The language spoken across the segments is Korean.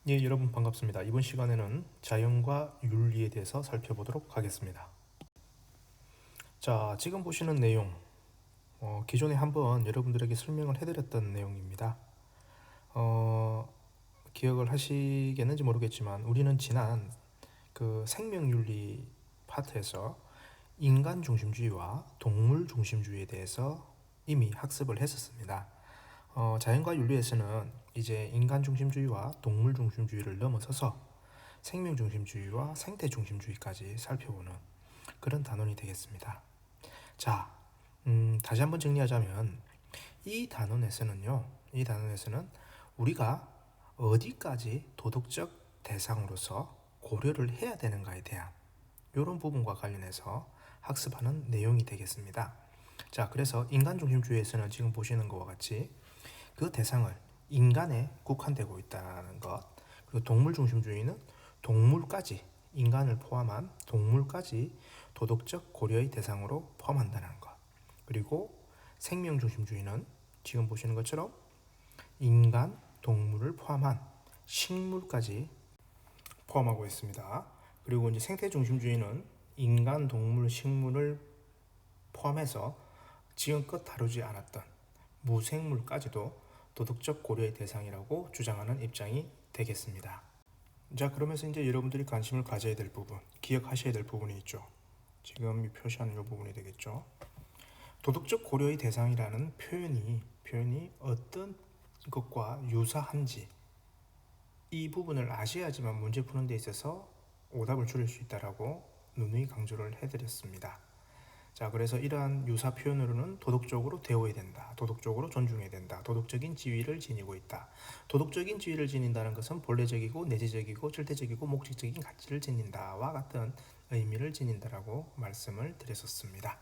예, 여러분 반갑습니다. 이번 시간에는 자연과 윤리에 대해서 살펴보도록 하겠습니다. 자, 지금 보시는 내용, 기존에 한번 여러분들에게 설명을 해드렸던 내용입니다. 기억을 하시겠는지 모르겠지만 우리는 지난 그 생명윤리 파트에서 인간 중심주의와 동물 중심주의에 대해서 이미 학습을 했었습니다. 자연과 윤리에서는 이제 인간 중심주의와 동물 중심주의를 넘어서서 생명 중심주의와 생태 중심주의까지 살펴보는 그런 단원이 되겠습니다. 자, 다시 한번 정리하자면 이 단원에서는 우리가 어디까지 도덕적 대상으로서 고려를 해야 되는가에 대한 이런 부분과 관련해서 학습하는 내용이 되겠습니다. 자, 그래서 인간 중심주의에서는 지금 보시는 것과 같이 그 대상을 인간에 국한되고 있다는 것, 그리고 동물 중심주의는 동물까지, 인간을 포함한 동물까지 도덕적 고려의 대상으로 포함한다는 것, 그리고 생명 중심주의는 지금 보시는 것처럼 인간, 동물을 포함한 식물까지 포함하고 있습니다. 그리고 이제 생태 중심주의는 인간, 동물, 식물을 포함해서 지금껏 다루지 않았던 무생물까지도 도덕적 고려의 대상이라고 주장하는 입장이 되겠습니다. 자, 그러면서 이제 여러분들이 관심을 가져야 될 부분, 기억하셔야 될 부분이 있죠. 지금 표시하는 이 부분이 되겠죠. 도덕적 고려의 대상이라는 표현이 어떤 것과 유사한지 이 부분을 아셔야지만 문제 푸는 데 있어서 오답을 줄일 수 있다라고 누누이 강조를 해드렸습니다. 자, 그래서 이러한 유사 표현으로는 도덕적으로 대우해야 된다, 도덕적으로 존중해야 된다, 도덕적인 지위를 지니고 있다. 도덕적인 지위를 지닌다는 것은 본래적이고 내재적이고 절대적이고 목적적인 가치를 지닌다와 같은 의미를 지닌다라고 말씀을 드렸었습니다.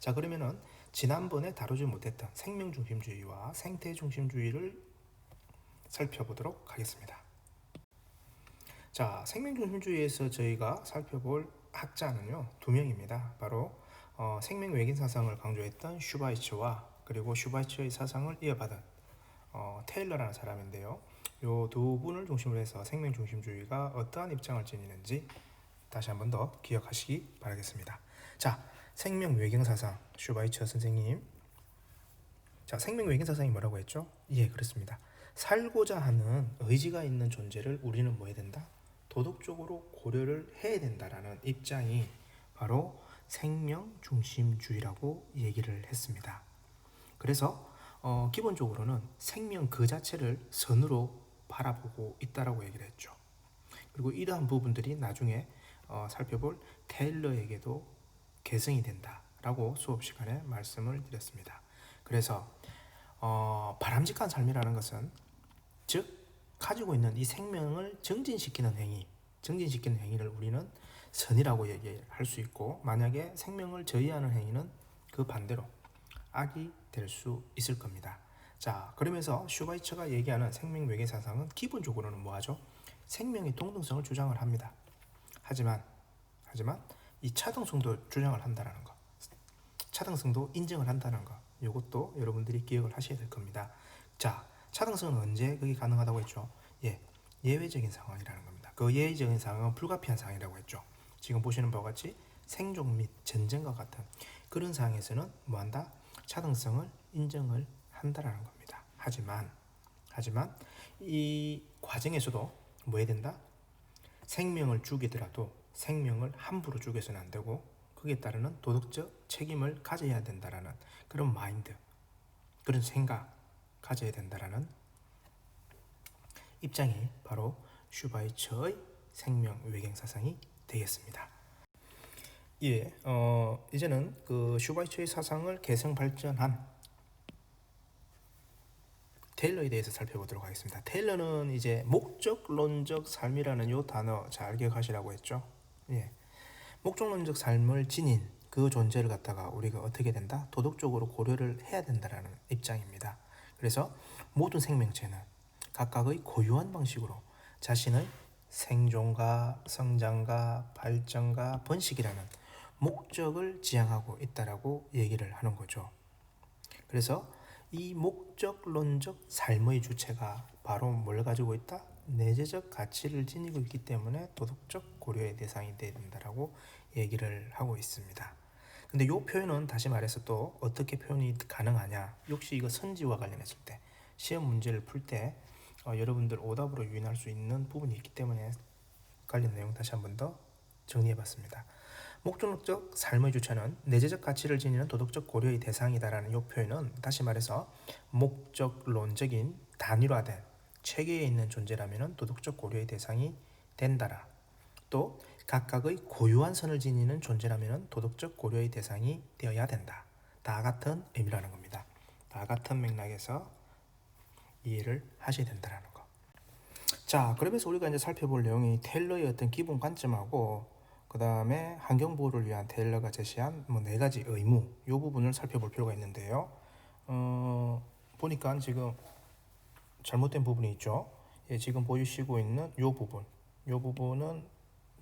자, 그러면은 지난번에 다루지 못했던 생명중심주의와 생태중심주의를 살펴보도록 하겠습니다. 자, 생명중심주의에서 저희가 살펴볼 학자는요, 두 명입니다. 바로 생명 외긴 사상을 강조했던 슈바이처와 그리고 슈바이처의 사상을 이어받은 테일러라는 사람인데요. 이 두 분을 중심으로 해서 생명 중심주의가 어떠한 입장을 지니는지 다시 한번 더 기억하시기 바라겠습니다. 자, 생명 외경 사상 슈바이처 선생님. 자, 생명 외경 사상이 뭐라고 했죠? 예, 그렇습니다. 살고자 하는 의지가 있는 존재를 우리는 뭐 해야 된다? 도덕적으로 고려를 해야 된다라는 입장이 바로 생명 중심주의라고 얘기를 했습니다. 그래서 기본적으로는 생명 그 자체를 선으로 바라보고 있다라고 얘기를 했죠. 그리고 이러한 부분들이 나중에 살펴볼 테일러에게도 계승이 된다라고 수업 시간에 말씀을 드렸습니다. 그래서 바람직한 삶이라는 것은 즉 가지고 있는 이 생명을 정진시키는 행위를 우리는 선이라고 얘기할 수 있고, 만약에 생명을 저해하는 행위는 그 반대로 악이 될 수 있을 겁니다. 자, 그러면서 슈바이처가 얘기하는 생명 외계 사상은 기본적으로는 뭐하죠? 생명의 동등성을 주장을 합니다. 하지만 이 차등성도 주장을 한다는 것, 차등성도 인정을 한다는 것, 이것도 여러분들이 기억을 하셔야 될 겁니다. 자, 차등성은 언제 그게 가능하다고 했죠? 예, 예외적인 상황이라는 겁니다. 그 예외적인 상황은 불가피한 상황이라고 했죠. 지금 보시는 바와 같이 생존 및 전쟁과 같은 그런 상황에서는 뭐한다? 차등성을 인정을 한다라는 겁니다. 하지만 이 과정에서도 뭐 해야 된다? 생명을 죽이더라도 생명을 함부로 죽여서는 안 되고 거기에 따르는 도덕적 책임을 가져야 된다라는 그런 마인드, 그런 생각 가져야 된다라는 입장이 바로 슈바이처의 생명 외경 사상이 되겠습니다. 예, 이제는 그 슈바이처의 사상을 개성 발전한 테일러에 대해서 살펴보도록 하겠습니다. 테일러는 이제 목적론적 삶이라는 요 단어 잘 기억하시라고 했죠. 예, 목적론적 삶을 지닌 그 존재를 갖다가 우리가 어떻게 된다? 도덕적으로 고려를 해야 된다라는 입장입니다. 그래서 모든 생명체는 각각의 고유한 방식으로 자신의 생존과 성장과 발전과 번식이라는 목적을 지향하고 있다라고 얘기를 하는 거죠. 그래서 이 목적론적 삶의 주체가 바로 뭘 가지고 있다? 내재적 가치를 지니고 있기 때문에 도덕적 고려의 대상이 돼야 된다라고 얘기를 하고 있습니다. 근데 이 표현은 다시 말해서 또 어떻게 표현이 가능하냐? 역시 이거 선지와 관련했을 때 시험 문제를 풀 때 여러분들 오답으로 유인할 수 있는 부분이 있기 때문에 관련 내용 다시 한번 더 정리해봤습니다. 목적론적 삶의 주체는 내재적 가치를 지니는 도덕적 고려의 대상이다라는 이 표현은 다시 말해서 목적론적인 단일화된 체계에 있는 존재라면 도덕적 고려의 대상이 된다라. 또 각각의 고유한 선을 지니는 존재라면 도덕적 고려의 대상이 되어야 된다. 다 같은 의미라는 겁니다. 다 같은 맥락에서 이해를 하셔야 된다는 거. 자, 그러면서 우리가 이제 살펴볼 내용이 테일러의 어떤 기본 관점하고 그 다음에 환경보호를 위한 테일러가 제시한 뭐 4가지 의무 이 부분을 살펴볼 필요가 있는데요. 보니까 지금 잘못된 부분이 있죠. 예, 지금 보시고 있는 이 부분은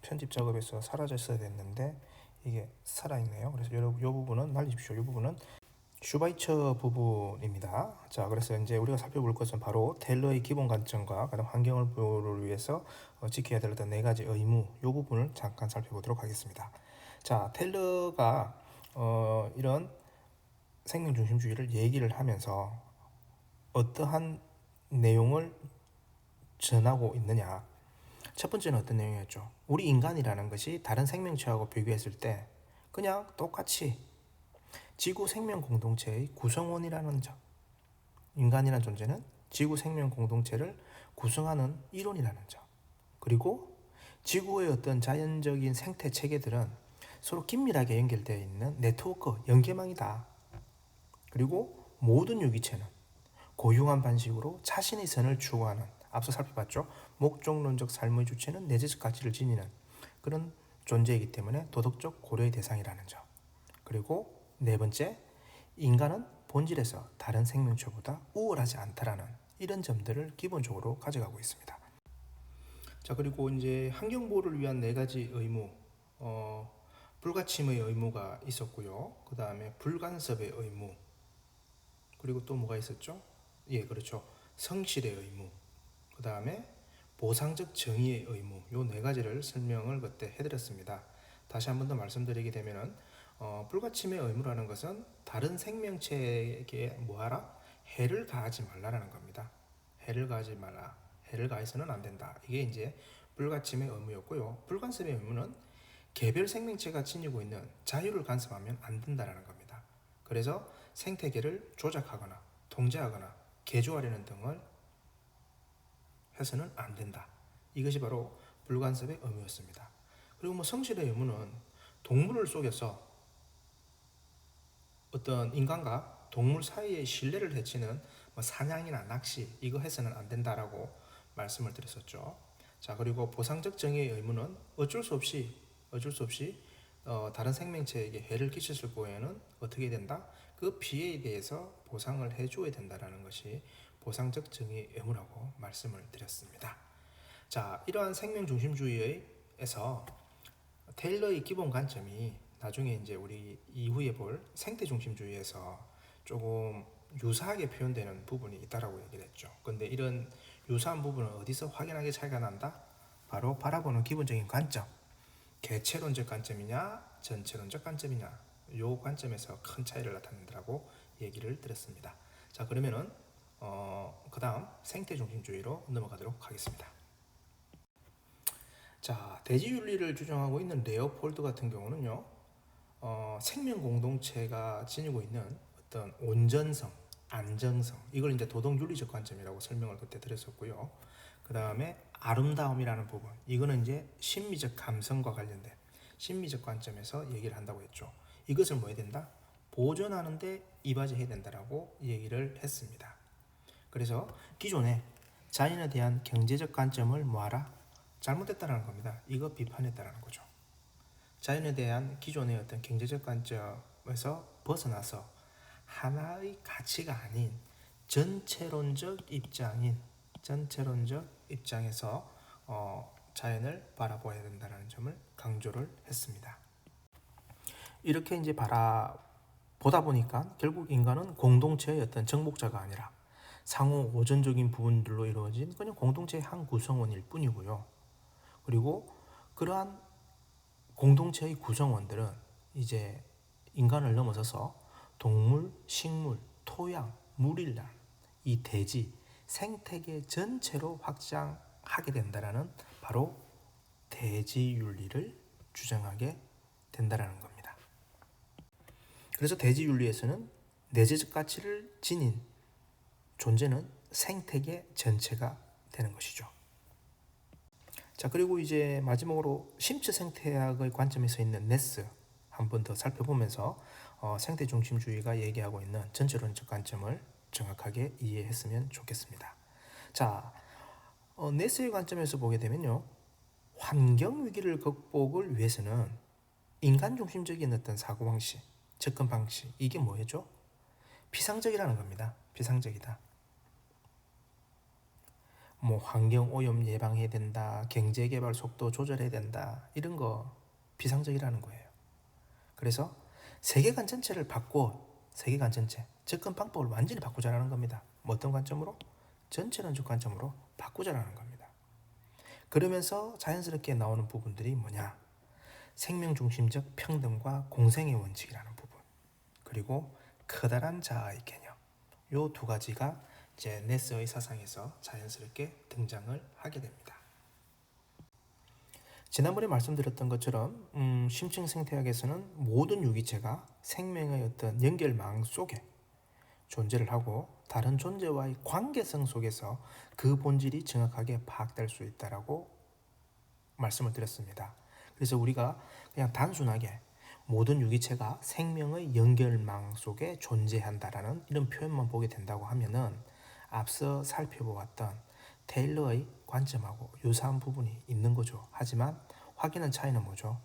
편집 작업에서 사라졌어야 됐는데 이게 살아있네요. 그래서 이 부분은 날리십시오. 이 부분은 슈바이처 부분입니다. 자, 그래서 이제 우리가 살펴볼 것은 바로 테일러의 기본 관점과 그다음 환경을 보호를 위해서 지켜야 될 어떤 4가지 의무 이 부분을 잠깐 살펴보도록 하겠습니다. 자, 테일러가 이런 생명 중심주의를 얘기를 하면서 어떠한 내용을 전하고 있느냐? 첫 번째는 어떤 내용이었죠? 우리 인간이라는 것이 다른 생명체하고 비교했을 때 그냥 똑같이 지구 생명 공동체의 구성원이라는 점. 인간이라는 존재는 지구 생명 공동체를 구성하는 일원이라는 점. 그리고 지구의 어떤 자연적인 생태 체계들은 서로 긴밀하게 연결되어 있는 네트워크, 연계망이다. 그리고 모든 유기체는 고유한 방식으로 자신의 선을 추구하는, 앞서 살펴봤죠. 목적론적 삶의 주체는 내재적 가치를 지니는 그런 존재이기 때문에 도덕적 고려의 대상이라는 점. 그리고 4번째, 인간은 본질에서 다른 생명체보다 우월하지 않다라는 이런 점들을 기본적으로 가져가고 있습니다. 자, 그리고 이제 환경보호를 위한 4가지 의무, 불가침의 의무가 있었고요. 그 다음에 불간섭의 의무, 그리고 또 뭐가 있었죠? 예, 그렇죠. 성실의 의무, 그 다음에 보상적 정의의 의무, 요 4가지를 설명을 그때 해드렸습니다. 다시 한 번 더 말씀드리게 되면은 불가침의 의무라는 것은 다른 생명체에게 뭐하라? 해를 가하지 말라라는 겁니다. 해를 가하지 말라. 해를 가해서는 안 된다. 이게 이제 불가침의 의무였고요. 불간섭의 의무는 개별 생명체가 지니고 있는 자유를 간섭하면 안 된다라는 겁니다. 그래서 생태계를 조작하거나 통제하거나 개조하려는 등을 해서는 안 된다. 이것이 바로 불간섭의 의무였습니다. 그리고 뭐 성실의 의무는 동물을 속여서 어떤 인간과 동물 사이의 신뢰를 해치는 뭐 사냥이나 낚시 이거 해서는 안 된다라고 말씀을 드렸었죠. 자, 그리고 보상적 정의의 의무는 어쩔 수 없이 다른 생명체에게 해를 끼쳤을 경우에는 어떻게 된다? 그 피해에 대해서 보상을 해줘야 된다라는 것이 보상적 정의의 의무라고 말씀을 드렸습니다. 자, 이러한 생명 중심주의에서 테일러의 기본 관점이 나중에 이제 우리 이후에 볼 생태 중심주의에서 조금 유사하게 표현되는 부분이 있다라고 얘기를 했죠. 근데 이런 유사한 부분은 어디서 확연하게 차이가 난다? 바로 바라보는 기본적인 관점. 개체론적 관점이냐, 전체론적 관점이냐, 요 관점에서 큰 차이를 나타낸다고 얘기를 드렸습니다. 자, 그러면은 그 다음 생태 중심주의로 넘어가도록 하겠습니다. 자, 대지윤리를 주장하고 있는 레오폴드 같은 경우는요, 생명 공동체가 지니고 있는 어떤 온전성, 안정성, 이걸 이제 도덕윤리적 관점이라고 설명을 그때 드렸었고요. 그 다음에 아름다움이라는 부분, 이거는 이제 심미적 감성과 관련된 심미적 관점에서 얘기를 한다고 했죠. 이것을 뭐 해야 된다? 보존하는데 이바지해야 된다라고 얘기를 했습니다. 그래서 기존에 자연에 대한 경제적 관점을 뭐하라? 잘못했다라는 겁니다. 이거 비판했다라는 거죠. 자연에 대한 기존의 어떤 경제적 관점에서 벗어나서 하나의 가치가 아닌 전체론적 입장에서 자연을 바라보아야 된다는 점을 강조를 했습니다. 이렇게 이제 보다 보니까 결국 인간은 공동체의 어떤 정복자가 아니라 상호 오전적인 부분들로 이루어진 그냥 공동체의 한 구성원일 뿐이고요. 그리고 그러한 공동체의 구성원들은 이제 인간을 넘어서서 동물, 식물, 토양, 물이란 이 대지, 생태계 전체로 확장하게 된다라는 바로 대지윤리를 주장하게 된다라는 겁니다. 그래서 대지윤리에서는 내재적 가치를 지닌 존재는 생태계 전체가 되는 것이죠. 자, 그리고 이제 마지막으로 심층 생태학의 관점에서 있는 네스 한 번 더 살펴보면서 생태 중심주의가 얘기하고 있는 전체론적 관점을 정확하게 이해했으면 좋겠습니다. 자, 네스의 관점에서 보게 되면요, 환경 위기를 극복을 위해서는 인간 중심적인 어떤 사고 방식, 접근 방식, 이게 뭐였죠? 비상적이라는 겁니다. 비상적이다. 뭐 환경 오염 예방해야 된다, 경제 개발 속도 조절해야 된다, 이런 거 비상적이라는 거예요. 그래서 세계관 전체를 바꿔, 세계관 전체 접근 방법을 완전히 바꾸자라는 겁니다. 뭐 어떤 관점으로? 전체론적 관점으로 바꾸자라는 겁니다. 그러면서 자연스럽게 나오는 부분들이 뭐냐? 생명 중심적 평등과 공생의 원칙이라는 부분, 그리고 커다란 자아의 개념, 요 두 가지가 이제 네스의 사상에서 자연스럽게 등장을 하게 됩니다. 지난번에 말씀드렸던 것처럼 심층 생태학에서는 모든 유기체가 생명의 어떤 연결망 속에 존재를 하고 다른 존재와의 관계성 속에서 그 본질이 정확하게 파악될 수 있다라고 말씀을 드렸습니다. 그래서 우리가 그냥 단순하게 모든 유기체가 생명의 연결망 속에 존재한다라는 이런 표현만 보게 된다고 하면은 앞서 살펴보았던 테일러의 관점하고 유사한 부분이 있는 거죠. 하지만 확연한 차이는 뭐죠?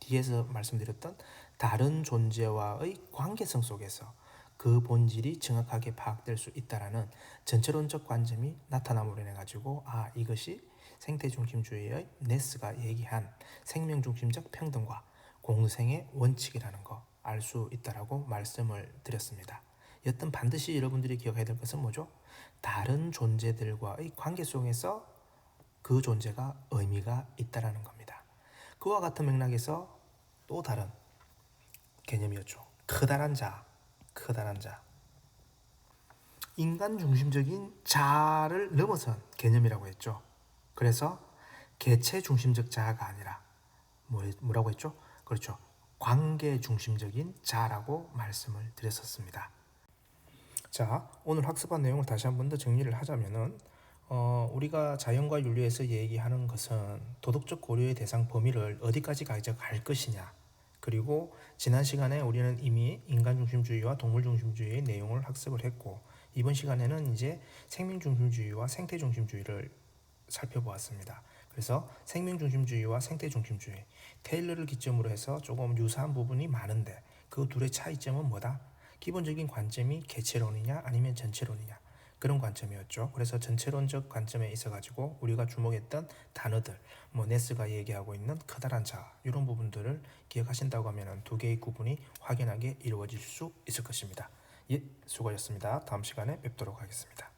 뒤에서 말씀드렸던 다른 존재와의 관계성 속에서 그 본질이 정확하게 파악될 수 있다라는 전체론적 관점이 나타남으로 인해 가지고 이것이 생태 중심주의의 네스가 얘기한 생명 중심적 평등과 공생의 원칙이라는 거 알 수 있다라고 말씀을 드렸습니다. 여튼 반드시 여러분들이 기억해야 될 것은 뭐죠? 다른 존재들과의 관계 속에서 그 존재가 의미가 있다라는 겁니다. 그와 같은 맥락에서 또 다른 개념이었죠. 커다란 자, 커다란 자. 인간 중심적인 자를 넘어선 개념이라고 했죠. 그래서 개체 중심적 자아가 아니라 뭐라고 했죠? 그렇죠. 관계 중심적인 자라고 말씀을 드렸었습니다. 자, 오늘 학습한 내용을 다시 한 번 더 정리를 하자면은 우리가 자연과 윤리에서 얘기하는 것은 도덕적 고려의 대상 범위를 어디까지 가져갈 것이냐, 그리고 지난 시간에 우리는 이미 인간 중심주의와 동물 중심주의의 내용을 학습을 했고, 이번 시간에는 이제 생명 중심주의와 생태 중심주의를 살펴보았습니다. 그래서 생명 중심주의와 생태 중심주의, 테일러를 기점으로 해서 조금 유사한 부분이 많은데 그 둘의 차이점은 뭐다? 기본적인 관점이 개체론이냐 아니면 전체론이냐, 그런 관점이었죠. 그래서 전체론적 관점에 있어가지고 우리가 주목했던 단어들, 네스가 얘기하고 있는 커다란 자, 이런 부분들을 기억하신다고 하면 두 개의 구분이 확연하게 이루어질 수 있을 것입니다. 수고하셨습니다. 다음 시간에 뵙도록 하겠습니다.